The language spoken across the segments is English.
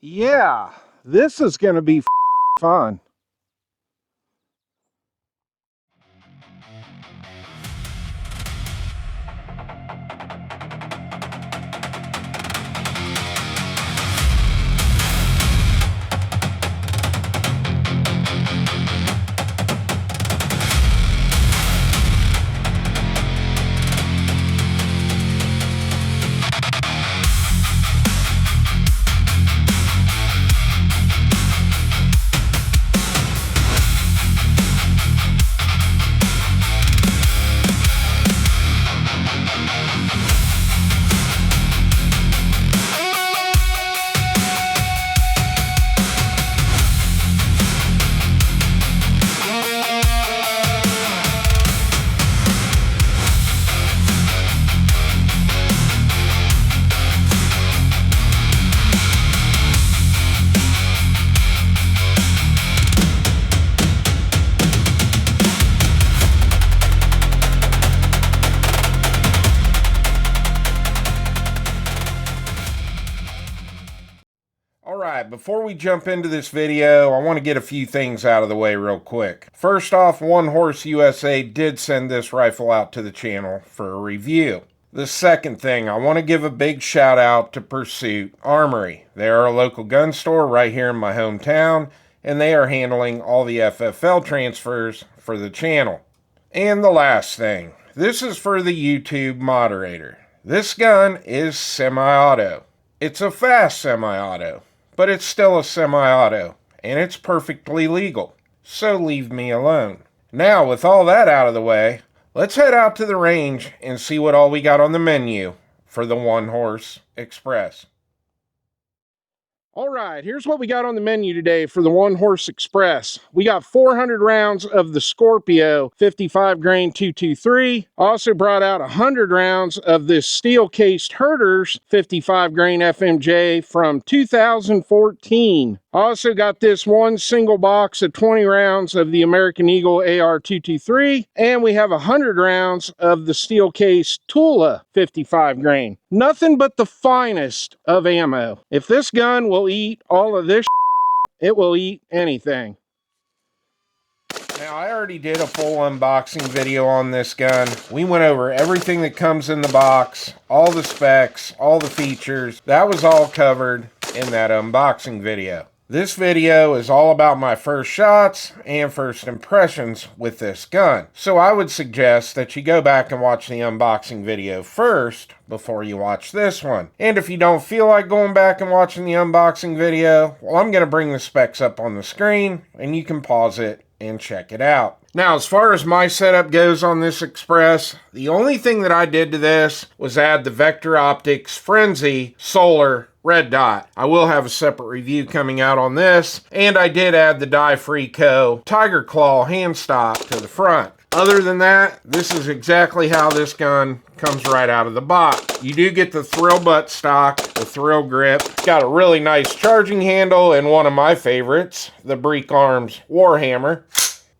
Yeah, this is going to be fun. Alright, before we jump into this video, I want to get a few things out of the way real quick. First off, One Horse USA did send this rifle out to the channel for a review. The second thing, I want to give a big shout out to Pursuit Armory. They are a local gun store right here in my hometown, and they are handling all the FFL transfers for the channel. And the last thing, this is for the YouTube moderator. This gun is semi-auto. It's a fast semi-auto, but it's still a semi-auto, and it's perfectly legal. So leave me alone. Now, with all that out of the way, let's head out to the range and see what all we got on the menu for the One Horse Express. All right, here's what we got on the menu today for the One Horse Express. We got 400 rounds of the Scorpio 55 grain 223. Also brought out 100 rounds of this steel-cased Herders 55 grain FMJ from 2014. Also got this one single box of 20 rounds of the American Eagle AR-223, and we have 100 rounds of the steel-cased Tula 55 grain. Nothing but the finest of ammo. If this gun will eat all of this, it will eat anything. Now, I already did a full unboxing video on this gun. We went over everything that comes in the box, all the specs, all the features. That was all covered in that unboxing video. This video is all about my first shots and first impressions with this gun. So I would suggest that you go back and watch the unboxing video first before you watch this one. And if you don't feel like going back and watching the unboxing video, well, I'm going to bring the specs up on the screen and you can pause it and check it out. Now, as far as my setup goes on this Express, the only thing that I did to this was add the Vector Optics Frenzy Solar Red Dot. I will have a separate review coming out on this, and I did add the Die-Free Co. Tiger Claw hand stock to the front. Other than that, this is exactly how this gun comes right out of the box. You do get the Thrill buttstock, the Thrill grip. It's got a really nice charging handle, and one of my favorites, the Breek Arms Warhammer.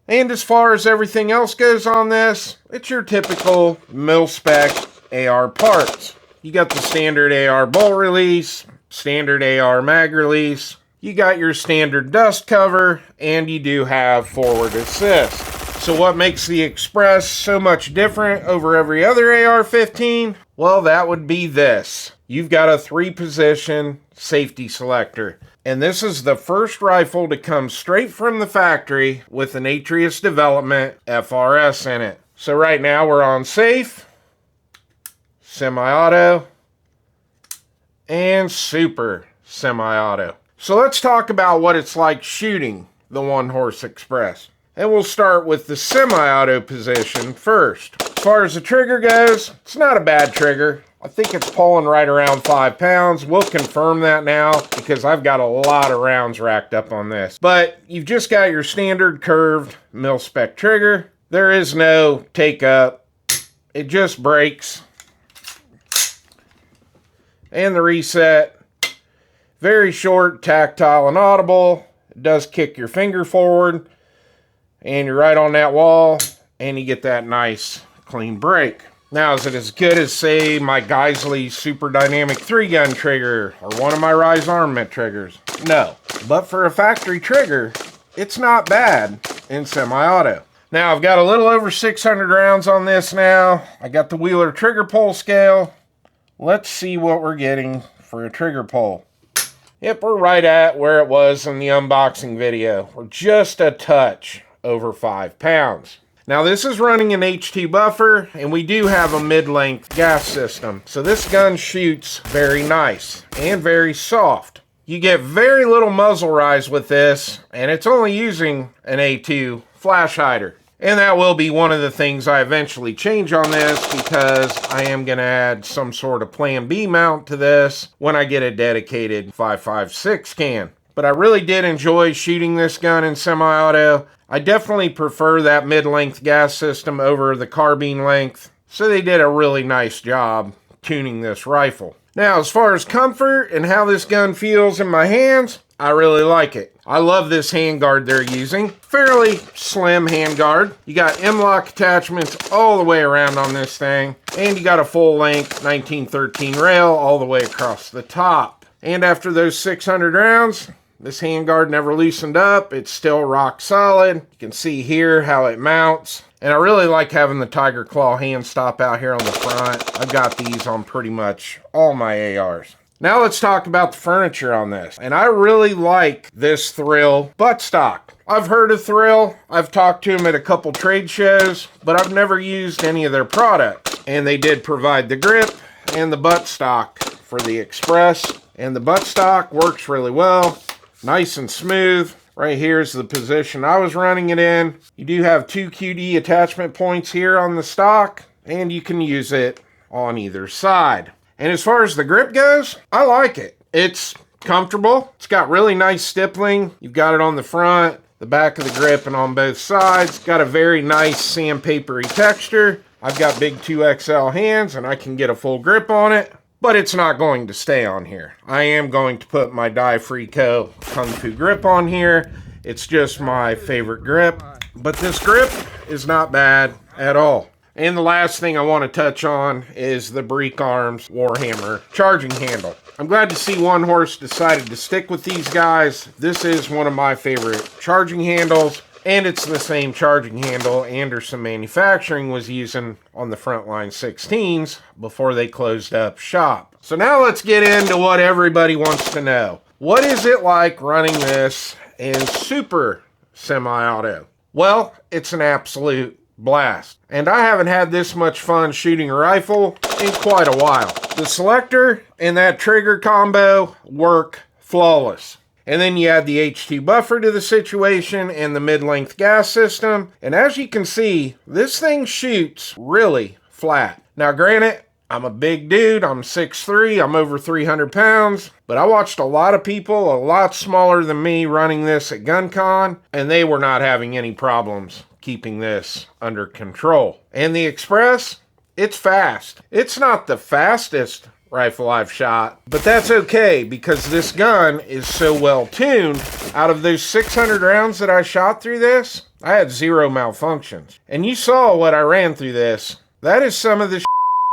And as far as everything else goes on this, it's your typical mil-spec AR parts. You got the standard AR bolt release, standard AR mag release, you got your standard dust cover, and you do have forward assist. So what makes the Express so much different over every other AR-15? Well, that would be this. You've got a 3-position safety selector. And this is the first rifle to come straight from the factory with an Atrius Development FRS in it. So right now we're on safe, semi-auto, and super semi-auto. So let's talk about what it's like shooting the One Horse Express. And we'll start with the semi-auto position first. As far as the trigger goes, it's not a bad trigger. I think it's pulling right around 5 pounds. We'll confirm that now because I've got a lot of rounds racked up on this. But you've just got your standard curved mil-spec trigger. There is no take up. It just breaks. And the reset, very short, tactile, and audible. It does kick your finger forward, and you're right on that wall, and you get that nice, clean break. Now, is it as good as, say, my Geisley Super Dynamic 3-gun trigger or one of my Rise armament triggers? No. But for a factory trigger, it's not bad in semi-auto. Now, I've got a little over 600 rounds on this now. I got the Wheeler trigger pull scale. Let's see what we're getting for a trigger pull. Yep, we're right at where it was in the unboxing video. We're just a touch over 5 pounds. Now, this is running an H2 buffer, and we do have a mid-length gas system. So this gun shoots very nice and very soft. You get very little muzzle rise with this, and it's only using an A2 flash hider. And that will be one of the things I eventually change on this, because I am going to add some sort of Plan B mount to this when I get a dedicated 5.56 can. But I really did enjoy shooting this gun in semi-auto. I definitely prefer that mid-length gas system over the carbine length, so they did a really nice job tuning this rifle. Now, as far as comfort and how this gun feels in my hands, I really like it. I love this handguard they're using. Fairly slim handguard. You got M-lock attachments all the way around on this thing. And you got a full-length 1913 rail all the way across the top. And after those 600 rounds, this handguard never loosened up. It's still rock solid. You can see here how it mounts. And I really like having the Tiger Claw hand stop out here on the front. I've got these on pretty much all my ARs. Now let's talk about the furniture on this. And I really like this Thrill buttstock. I've heard of Thrill. I've talked to them at a couple trade shows, but I've never used any of their products. And they did provide the grip and the buttstock for the Express. And the buttstock works really well. Nice and smooth. Right here is the position I was running it in. You do have 2 QD attachment points here on the stock, and you can use it on either side. And as far as the grip goes, I like it. It's comfortable. It's got really nice stippling. You've got it on the front, the back of the grip, and on both sides. Got a very nice sandpapery texture. I've got big 2XL hands, and I can get a full grip on it. But it's not going to stay on here. I am going to put my Die Free Co. Kung Fu grip on here. It's just my favorite grip. But this grip is not bad at all. And the last thing I want to touch on is the Breek Arms Warhammer charging handle. I'm glad to see One Horse decided to stick with these guys. This is one of my favorite charging handles. And it's the same charging handle Anderson Manufacturing was using on the Frontline 16s before they closed up shop. So now let's get into what everybody wants to know. What is it like running this in super semi-auto? Well, it's an absolute blast. And I haven't had this much fun shooting a rifle in quite a while. The selector and that trigger combo work flawless. And then you add the H2 buffer to the situation and the mid-length gas system. And as you can see, this thing shoots really flat. Now granted, I'm a big dude. I'm 6'3". I'm over 300 pounds. But I watched a lot of people a lot smaller than me running this at GunCon, and they were not having any problems keeping this under control. And the Express, it's fast. It's not the fastest rifle I've shot, but that's okay because this gun is so well tuned. Out of those 600 rounds that I shot through this, I had 0 malfunctions. And you saw what I ran through this. That is some of the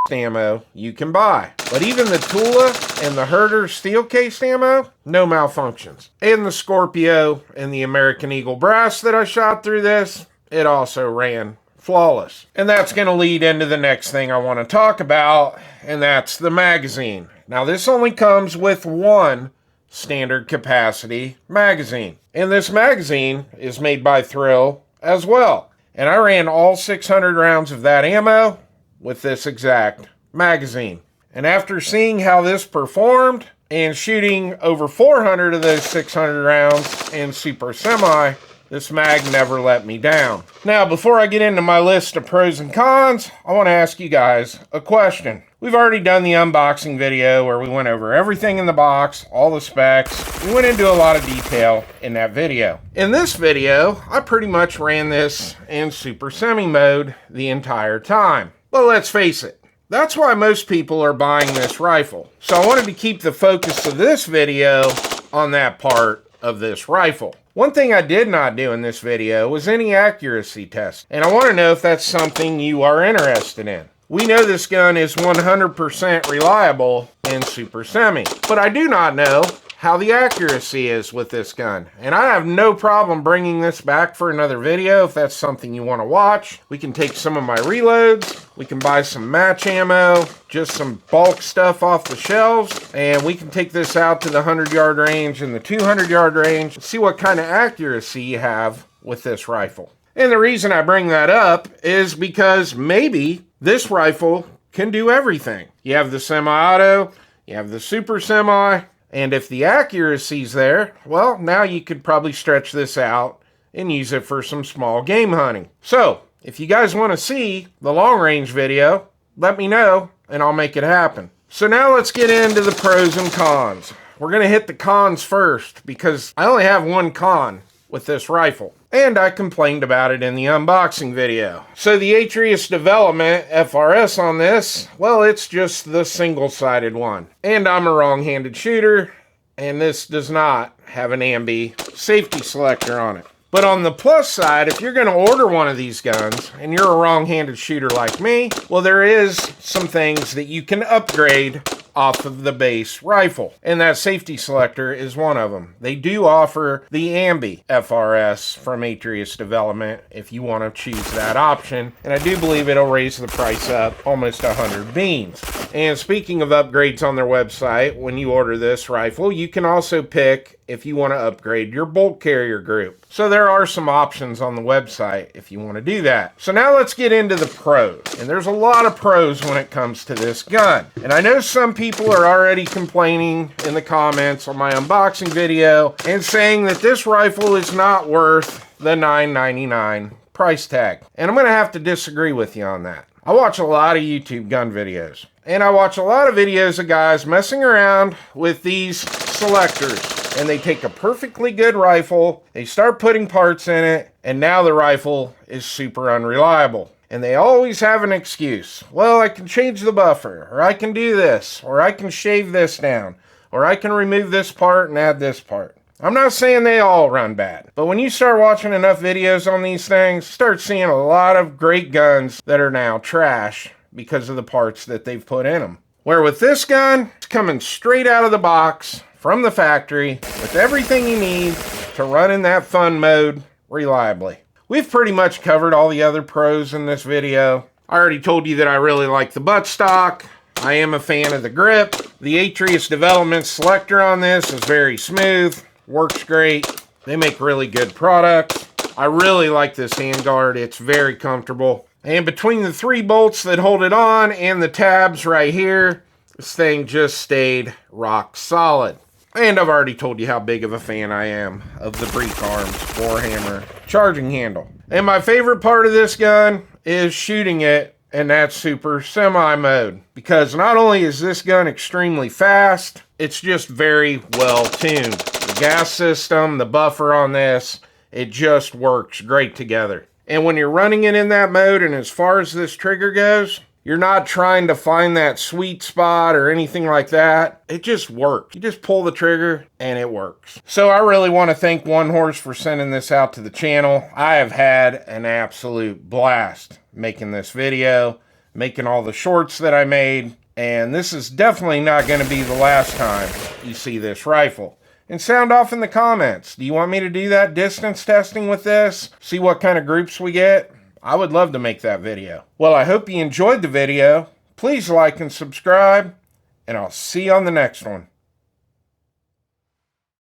ammo you can buy. But even the Tula and the Herder steel case ammo, no malfunctions. And the Scorpio and the American Eagle brass that I shot through this, it also ran flawless. And that's going to lead into the next thing I want to talk about, and that's the magazine. Now this only comes with one standard capacity magazine. And this magazine is made by Thrill as well. And I ran all 600 rounds of that ammo with this exact magazine. And after seeing how this performed and shooting over 400 of those 600 rounds in Super Semi, this mag never let me down. Now, before I get into my list of pros and cons, I want to ask you guys a question. We've already done the unboxing video where we went over everything in the box, all the specs. We went into a lot of detail in that video. In this video, I pretty much ran this in Super Semi mode the entire time. But let's face it, that's why most people are buying this rifle. So I wanted to keep the focus of this video on that part of this rifle. One thing I did not do in this video was any accuracy test, and I want to know if that's something you are interested in. We know this gun is 100% reliable in Super Semi, but I do not know how the accuracy is with this gun. And I have no problem bringing this back for another video if that's something you want to watch. We can take some of my reloads, we can buy some match ammo, just some bulk stuff off the shelves, and we can take this out to the 100-yard range and the 200-yard range and see what kind of accuracy you have with this rifle. And the reason I bring that up is because maybe this rifle can do everything. You have the semi-auto, you have the super semi, and if the accuracy's there, well, now you could probably stretch this out and use it for some small game hunting. So, if you guys want to see the long range video, let me know and I'll make it happen. So now let's get into the pros and cons. We're going to hit the cons first because I only have one con with this rifle, and I complained about it in the unboxing video. So the Atrius Development FRS on this, well, it's just the single-sided one. And I'm a wrong-handed shooter, and this does not have an ambi safety selector on it. But on the plus side, if you're going to order one of these guns, and you're a wrong-handed shooter like me, well, there is some things that you can upgrade off of the base rifle, and that safety selector is one of them. They do offer the ambi FRS from Atrius Development if you want to choose that option, and I do believe it'll raise the price up almost 100 beans. And speaking of upgrades on their website, when you order this rifle, you can also pick if you want to upgrade your bolt carrier group. So there are some options on the website if you want to do that. So now let's get into the pros. And there's a lot of pros when it comes to this gun. And I know some people are already complaining in the comments on my unboxing video and saying that this rifle is not worth the $9.99 price tag. And I'm going to have to disagree with you on that. I watch a lot of YouTube gun videos. And I watch a lot of videos of guys messing around with these selectors. And they take a perfectly good rifle, they start putting parts in it, and now the rifle is super unreliable. And they always have an excuse. Well, I can change the buffer, or I can do this, or I can shave this down, or I can remove this part and add this part. I'm not saying they all run bad, but when you start watching enough videos on these things, start seeing a lot of great guns that are now trash because of the parts that they've put in them. Where with this gun, it's coming straight out of the box, from the factory, with everything you need to run in that fun mode reliably. We've pretty much covered all the other pros in this video. I already told you that I really like the buttstock. I am a fan of the grip. The Atrius Development selector on this is very smooth, works great. They make really good products. I really like this handguard. It's very comfortable. And between the 3 bolts that hold it on and the tabs right here, this thing just stayed rock solid. And I've already told you how big of a fan I am of the Break Arms 4-hammer charging handle. And my favorite part of this gun is shooting it in that super semi mode. Because not only is this gun extremely fast, it's just very well tuned. The gas system, the buffer on this, it just works great together. And when you're running it in that mode, and as far as this trigger goes, you're not trying to find that sweet spot or anything like that. It just works. You just pull the trigger and it works. So I really want to thank One Horse for sending this out to the channel. I have had an absolute blast making this video, making all the shorts that I made, and this is definitely not going to be the last time you see this rifle. And sound off in the comments. Do you want me to do that distance testing with this? See what kind of groups we get? I would love to make that video. Well, I hope you enjoyed the video. Please like and subscribe, and I'll see you on the next one.